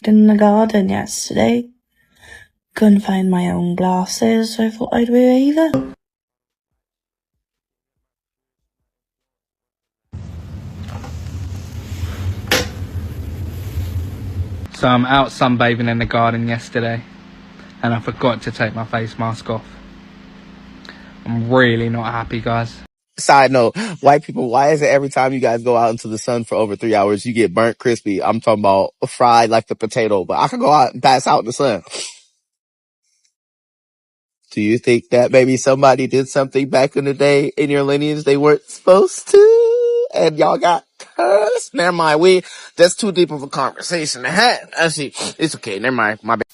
in the garden yesterday. Couldn't find my own glasses, so I thought I'd wear either. So I'm out sunbathing in the garden yesterday and I forgot to take my face mask off. I'm really not happy, guys. Side note, white people, why is it every time you guys go out into the sun for over 3 hours, you get burnt crispy? I'm talking about fried like the potato, but I can go out and pass out in the sun. Do you think that maybe somebody did something back in the day in your lineage they weren't supposed to? And y'all got cursed? Never mind, that's too deep of a conversation to have. Actually, it's okay, never mind, my bad.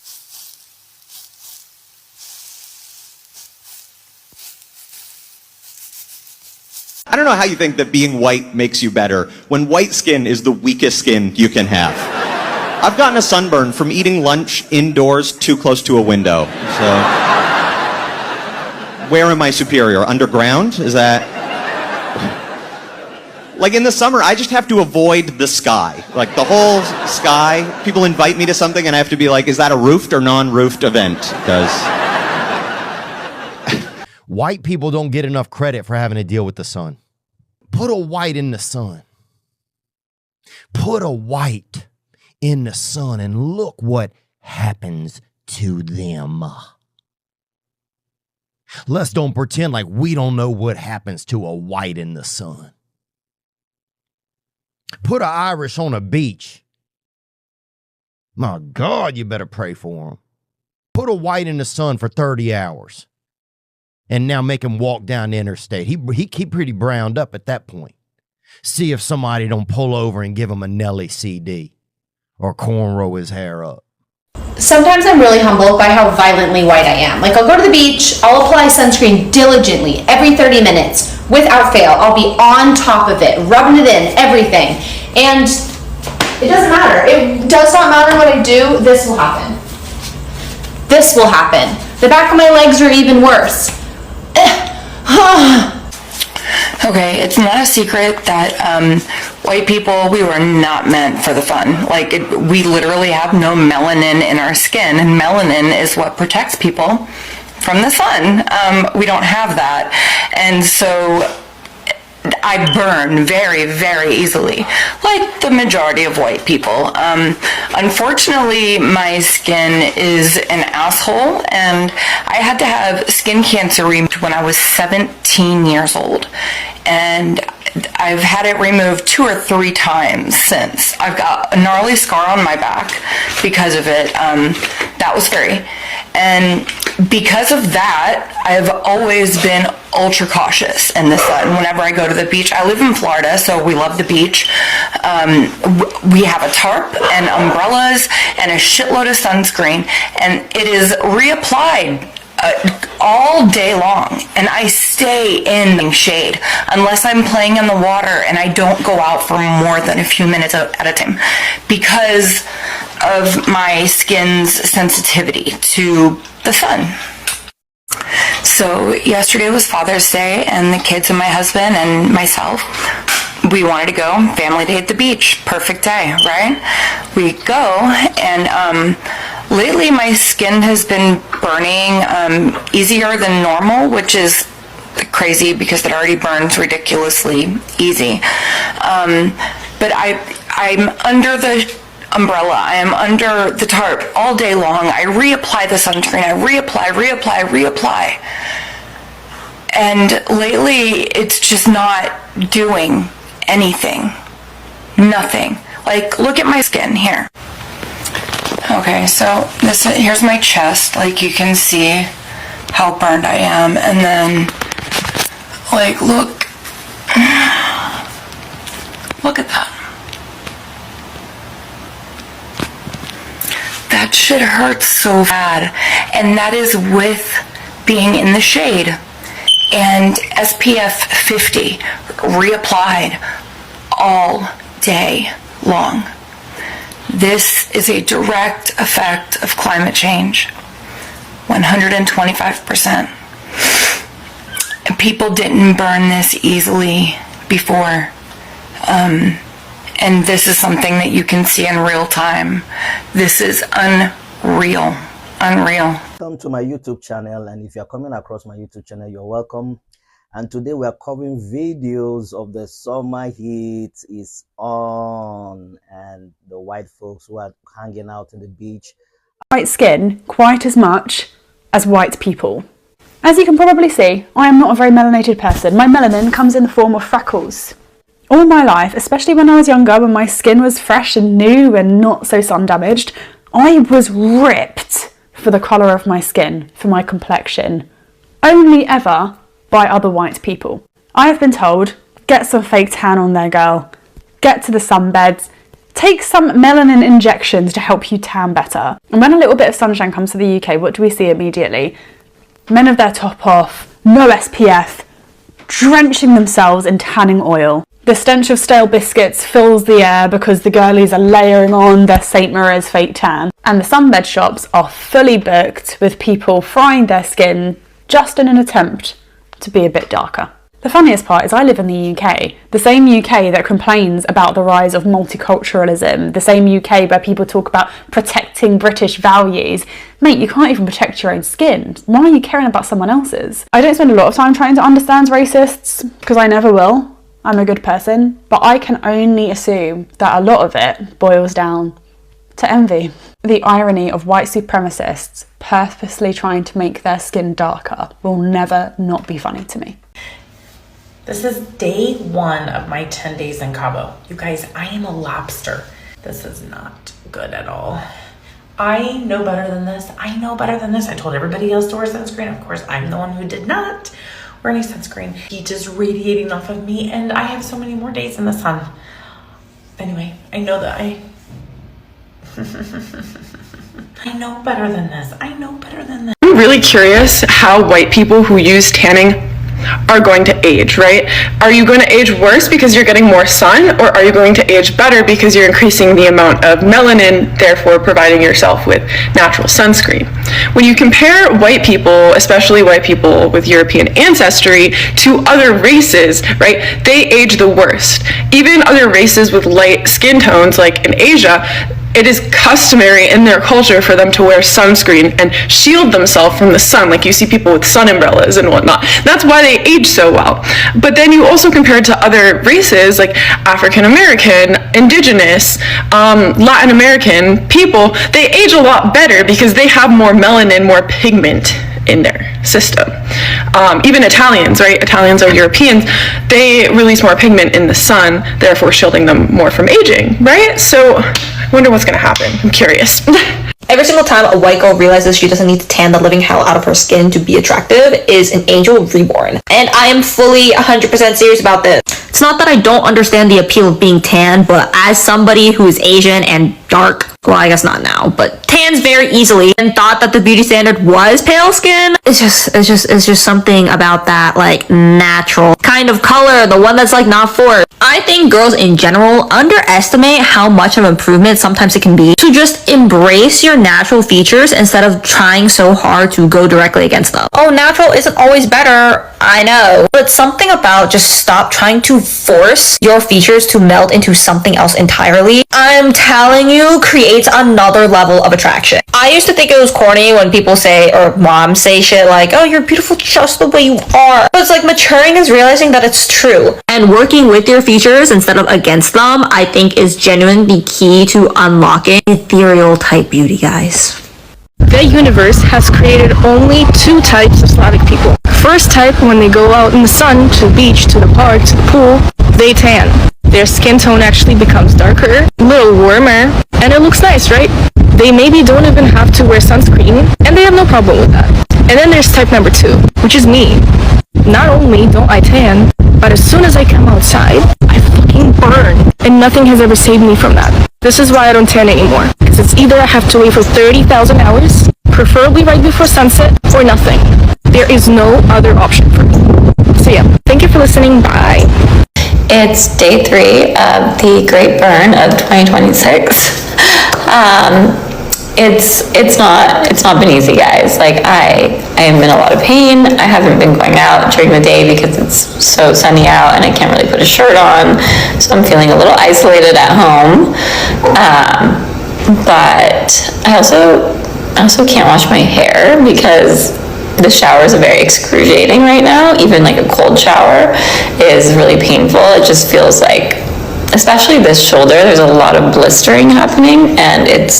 I don't know how you think that being white makes you better when white skin is the weakest skin you can have. I've gotten a sunburn from eating lunch indoors too close to a window. So, where am I superior? Underground? Is that... Like in the summer, I just have to avoid the sky. Like the whole sky, people invite me to something and I have to be like, is that a roofed or non-roofed event? Because... White people don't get enough credit for having to deal with the sun. Put a white in the sun. Put a white in the sun and look what happens to them. Let's don't pretend like we don't know what happens to a white in the sun. Put an Irish on a beach. My God, you better pray for him. Put a white in the sun for 30 hours. And now make him walk down the interstate. He keep pretty browned up at that point. See if somebody don't pull over and give him a Nelly CD or cornrow his hair up. Sometimes I'm really humbled by how violently white I am. Like I'll go to the beach, I'll apply sunscreen diligently every 30 minutes without fail. I'll be on top of it, rubbing it in, everything. And it doesn't matter. It does not matter what I do, this will happen. This will happen. The back of my legs are even worse. Okay, it's not a secret that white people, we were not meant for the fun. Like, we literally have no melanin in our skin, and melanin is what protects people from the sun. We don't have that, and so I burn very, very easily, like the majority of white people. Unfortunately, my skin is an asshole, and I had to have skin cancer removed when I was 17 years old. And I've had it removed 2 or 3 times since. I've got a gnarly scar on my back because of it. That was scary. And because of that, I've always been ultra cautious in the sun. Whenever I go to the beach, I live in Florida, so we love the beach. We have a tarp and umbrellas and a shitload of sunscreen, and it is reapplied all day long, and I stay in shade unless I'm playing in the water, and I don't go out for more than a few minutes at a time because of my skin's sensitivity to the sun. So yesterday was Father's Day, and the kids and my husband and myself, we wanted to go family day at the beach. Perfect day, right? We go, and lately my skin has been burning easier than normal, which is crazy because it already burns ridiculously easy. But I'm under the umbrella, I am under the tarp all day long. I reapply the sunscreen, I reapply. And lately, it's just not doing anything. Nothing. Like, look at my skin here. Okay, so here's my chest. Like, you can see how burned I am. And then, like, look at that. That shit hurts so bad. And that is with being in the shade. And SPF 50 reapplied all day long. This is a direct effect of climate change. 125%. People didn't burn this easily before. And this is something that you can see in real time. This is unreal. Unreal. Welcome to my YouTube channel, and if you're coming across my YouTube channel, you're welcome. And today we are covering videos of the summer heat is on and the white folks who are hanging out in the beach. White skin quite as much as white people. As you can probably see, I am not a very melanated person. My melanin comes in the form of freckles. All my life, especially when I was younger, when my skin was fresh and new and not so sun damaged, I was ripped for the colour of my skin, for my complexion. Only ever by other white people. I have been told, get some fake tan on there, girl. Get to the sunbeds. Take some melanin injections to help you tan better. And when a little bit of sunshine comes to the UK, what do we see immediately? Men with their top off, no SPF, drenching themselves in tanning oil. The stench of stale biscuits fills the air because the girlies are layering on their St. Moriz fake tan. And the sunbed shops are fully booked with people frying their skin just in an attempt to be a bit darker. The funniest part is I live in the UK, the same UK that complains about the rise of multiculturalism, the same UK where people talk about protecting British values. Mate, you can't even protect your own skin. Why are you caring about someone else's? I don't spend a lot of time trying to understand racists, because I never will. I'm a good person, but I can only assume that a lot of it boils down to envy. The irony of white supremacists purposely trying to make their skin darker will never not be funny to me. This is day 1 of my 10 days in Cabo. You guys, I am a lobster. This is not good at all. I know better than this. I know better than this. I told everybody else to wear sunscreen. Of course, I'm the one who did not wear any sunscreen. Heat is radiating off of me, and I have so many more days in the sun. Anyway, I know that I know better than this. I know better than this. I'm really curious how white people who use tanning are going to age, right? Are you going to age worse because you're getting more sun, or are you going to age better because you're increasing the amount of melanin, therefore providing yourself with natural sunscreen? When you compare white people, especially white people with European ancestry, to other races, right, they age the worst. Even other races with light skin tones, like in Asia, it is customary in their culture for them to wear sunscreen and shield themselves from the sun, like you see people with sun umbrellas and whatnot. That's why they age so well. But then you also compare it to other races like African American, Indigenous, Latin American people, they age a lot better because they have more melanin, more pigment in their system. Even Italians, right? Italians are Europeans. They release more pigment in the sun, therefore shielding them more from aging, right? So I wonder what's gonna happen. I'm curious. Every single time a white girl realizes she doesn't need to tan the living hell out of her skin to be attractive is an angel reborn. And I am fully 100% serious about this. It's not that I don't understand the appeal of being tan, but as somebody who is Asian and dark, well, I guess not now, but tans very easily, and thought that the beauty standard was pale skin, it's just something about that, like, natural kind of color, the one that's like not forced. I think girls in general underestimate how much of an improvement sometimes it can be to just embrace your natural features instead of trying so hard to go directly against them. Oh, natural isn't always better, I know, but something about just stop trying to force your features to meld into something else entirely, I'm telling you, creates another level of attraction. I used to think it was corny when people say, or moms say shit like, oh, you're beautiful just the way you are. But it's like maturing is realizing that it's true. And working with your features instead of against them, I think is genuinely the key to unlocking ethereal type beauty, guys. The universe has created only 2 types of Slavic people. First type, when they go out in the sun, to the beach, to the park, to the pool, they tan. Their skin tone actually becomes darker, a little warmer, and it looks nice, right? They maybe don't even have to wear sunscreen, and they have no problem with that. And then there's type number 2, which is me. Not only don't I tan, but as soon as I come outside, I fucking burn. And nothing has ever saved me from that. This is why I don't tan anymore. Because it's either I have to wait for 30,000 hours, preferably right before sunset, or nothing. There is no other option for me. So yeah, thank you for listening. Bye. It's day 3 of the Great Burn of 2026. it's not been easy, guys. Like I am in a lot of pain. I haven't been going out during the day because it's so sunny out and I can't really put a shirt on, so I'm feeling a little isolated at home. But I also can't wash my hair because the showers are very excruciating right now. Even like a cold shower is really painful. It just feels like, especially this shoulder, there's a lot of blistering happening, and it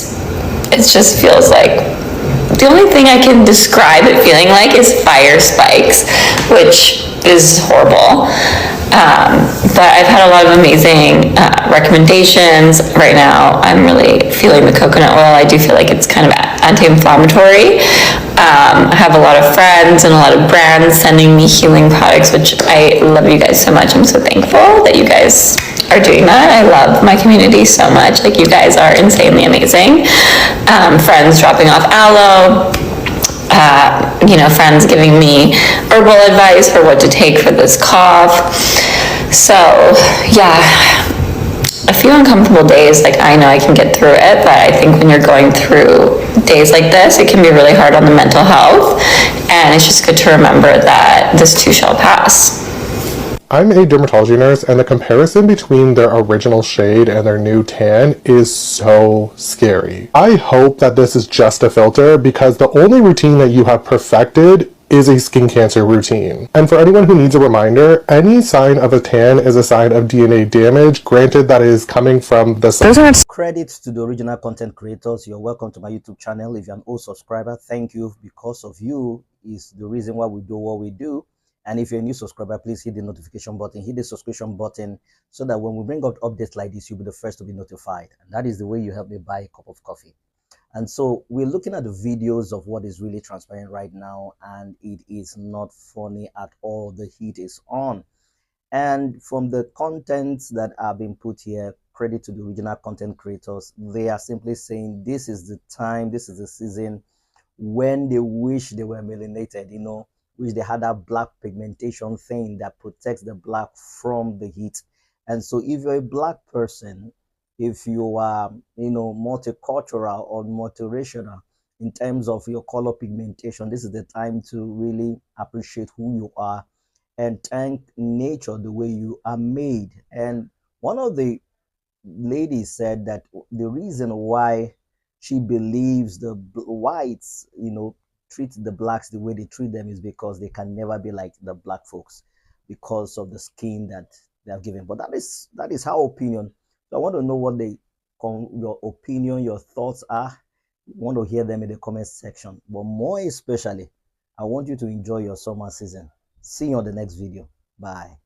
just feels like, the only thing I can describe it feeling like is fire spikes, which is horrible. But I've had a lot of amazing recommendations. Right now, I'm really feeling the coconut oil. I do feel like it's kind of anti-inflammatory. I have a lot of friends and a lot of brands sending me healing products, which I love you guys so much. I'm so thankful that you guys are doing that. I love my community so much. Like, you guys are insanely amazing. Friends dropping off aloe. Friends giving me herbal advice for what to take for this cough. So, yeah, a few uncomfortable days. Like, I know I can get through it, but I think when you're going through days like this, it can be really hard on the mental health. And it's just good to remember that this too shall pass. I'm a dermatology nurse, and the comparison between their original shade and their new tan is so scary. I hope that this is just a filter, because the only routine that you have perfected is a skin cancer routine. And for anyone who needs a reminder, any sign of a tan is a sign of DNA damage, granted that is coming from the sun. Credits to the original content creators. You're welcome to my YouTube channel. If you're an old subscriber, thank you. Because of you is the reason why we do what we do. And if you're a new subscriber, please hit the notification button, hit the subscription button, so that when we bring up updates like this, you'll be the first to be notified. And that is the way you help me buy a cup of coffee. And so we're looking at the videos of what is really transpiring right now, and it is not funny at all. The heat is on. And from the contents that are being put here, credit to the original content creators, they are simply saying this is the time, this is the season when they wish they were melanated, which they had that black pigmentation thing that protects the black from the heat. And so if you're a black person, if you are, multicultural or multiracial in terms of your color pigmentation, this is the time to really appreciate who you are and thank nature the way you are made. And one of the ladies said that the reason why she believes the whites, treat the blacks the way they treat them is because they can never be like the black folks because of the skin that they have given. But that is her opinion. So I want to know what your opinion, your thoughts are. I want to hear them in the comment section. But more especially, I want you to enjoy your summer season. See you on the next video. Bye.